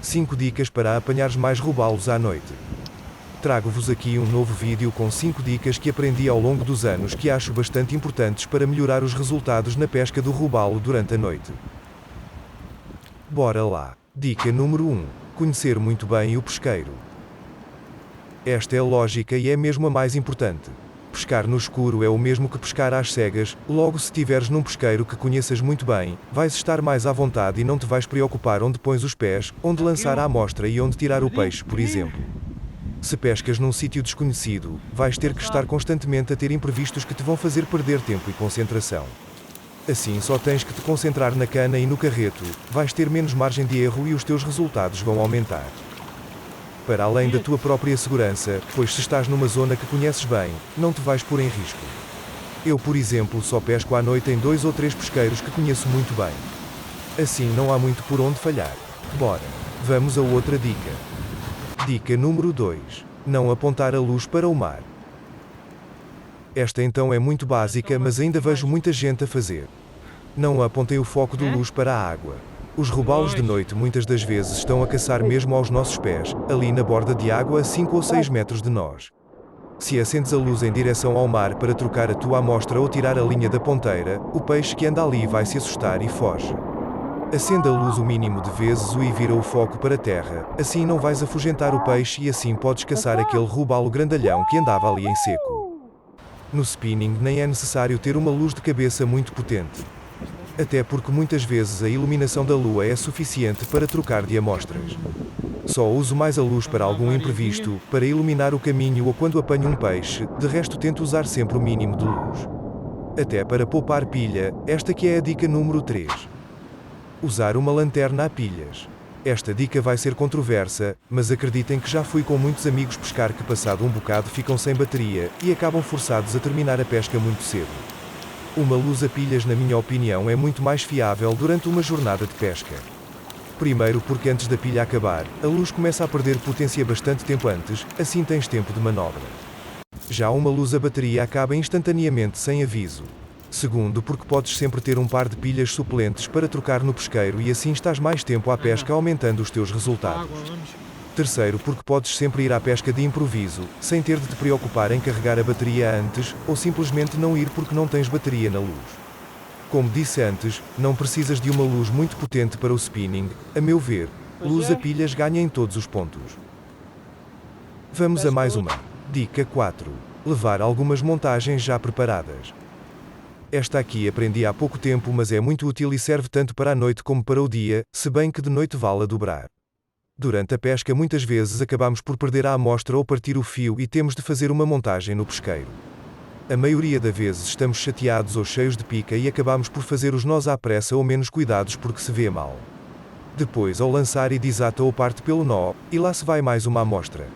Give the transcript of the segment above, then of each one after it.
5 dicas para apanhares mais robalos à noite. Trago-vos aqui um novo vídeo com 5 dicas que aprendi ao longo dos anos que acho bastante importantes para melhorar os resultados na pesca do robalo durante a noite. Bora lá! Dica número 1. Conhecer muito bem o pesqueiro. Esta é lógica e é mesmo a mais importante. Pescar no escuro é o mesmo que pescar às cegas, logo se estiveres num pesqueiro que conheças muito bem, vais estar mais à vontade e não te vais preocupar onde pões os pés, onde lançar a amostra e onde tirar o peixe, por exemplo. Se pescas num sítio desconhecido, vais ter que estar constantemente a ter imprevistos que te vão fazer perder tempo e concentração. Assim só tens que te concentrar na cana e no carreto, vais ter menos margem de erro e os teus resultados vão aumentar. Para além da tua própria segurança, pois se estás numa zona que conheces bem, não te vais pôr em risco. Eu, por exemplo, só pesco à noite em 2 ou 3 pesqueiros que conheço muito bem. Assim não há muito por onde falhar. Bora! Vamos a outra dica. Dica número 2. Não apontar a luz para o mar. Esta então é muito básica, mas ainda vejo muita gente a fazer. Não apontem o foco de luz para a água. Os robalos de noite muitas das vezes estão a caçar mesmo aos nossos pés, ali na borda de água a 5 ou 6 metros de nós. Se acendes a luz em direção ao mar para trocar a tua amostra ou tirar a linha da ponteira, o peixe que anda ali vai se assustar e foge. Acenda a luz o mínimo de vezes e vira o foco para a terra, assim não vais afugentar o peixe e assim podes caçar aquele robalo grandalhão que andava ali em seco. No spinning nem é necessário ter uma luz de cabeça muito potente. Até porque muitas vezes a iluminação da lua é suficiente para trocar de amostras. Só uso mais a luz para algum imprevisto, para iluminar o caminho ou quando apanho um peixe, de resto tento usar sempre o mínimo de luz. Até para poupar pilha, esta que é a dica número 3. Usar uma lanterna a pilhas. Esta dica vai ser controversa, mas acreditem que já fui com muitos amigos pescar que passado um bocado ficam sem bateria, e acabam forçados a terminar a pesca muito cedo. Uma luz a pilhas, na minha opinião, é muito mais fiável durante uma jornada de pesca. Primeiro porque antes da pilha acabar, a luz começa a perder potência bastante tempo antes, assim tens tempo de manobra. Já uma luz a bateria acaba instantaneamente sem aviso. Segundo porque podes sempre ter um par de pilhas suplentes para trocar no pesqueiro e assim estás mais tempo à pesca aumentando os teus resultados. Terceiro porque podes sempre ir à pesca de improviso, sem ter de te preocupar em carregar a bateria antes, ou simplesmente não ir porque não tens bateria na luz. Como disse antes, não precisas de uma luz muito potente para o spinning, a meu ver, luz a pilhas ganha em todos os pontos. Vamos a mais uma. Dica 4. Levar algumas montagens já preparadas. Esta aqui aprendi há pouco tempo, mas é muito útil e serve tanto para a noite como para o dia, se bem que de noite vale a dobrar. Durante a pesca muitas vezes acabamos por perder a amostra ou partir o fio e temos de fazer uma montagem no pesqueiro. A maioria das vezes estamos chateados ou cheios de pica e acabamos por fazer os nós à pressa ou menos cuidados porque se vê mal. Depois ao lançar e desata ou parte pelo nó, e lá se vai mais uma amostra.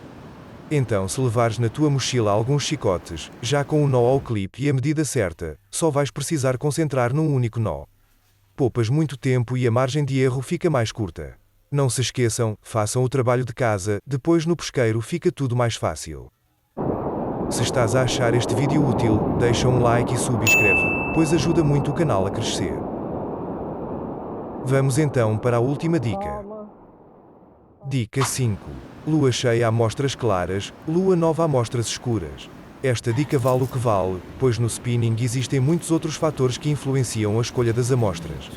Então se levares na tua mochila alguns chicotes, já com o nó ao clipe e a medida certa, só vais precisar concentrar num único nó. Poupas muito tempo e a margem de erro fica mais curta. Não se esqueçam, façam o trabalho de casa, depois no pesqueiro fica tudo mais fácil. Se estás a achar este vídeo útil, deixa um like e subscreve, pois ajuda muito o canal a crescer. Vamos então para a última dica. Dica 5. Lua cheia a amostras claras, lua nova a amostras escuras. Esta dica vale o que vale, pois no spinning existem muitos outros fatores que influenciam a escolha das amostras.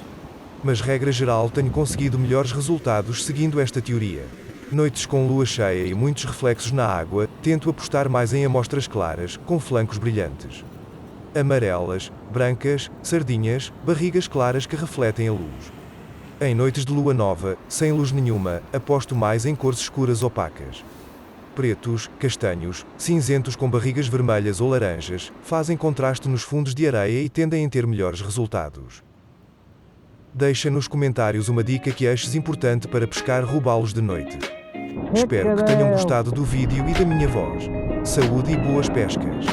Mas regra geral tenho conseguido melhores resultados seguindo esta teoria. Noites com lua cheia e muitos reflexos na água, tento apostar mais em amostras claras, com flancos brilhantes. Amarelas, brancas, sardinhas, barrigas claras que refletem a luz. Em noites de lua nova, sem luz nenhuma, aposto mais em cores escuras opacas. Pretos, castanhos, cinzentos com barrigas vermelhas ou laranjas, fazem contraste nos fundos de areia e tendem a ter melhores resultados. Deixa nos comentários uma dica que aches importante para pescar robalos de noite. Espero que tenham gostado do vídeo e da minha voz. Saúde e boas pescas!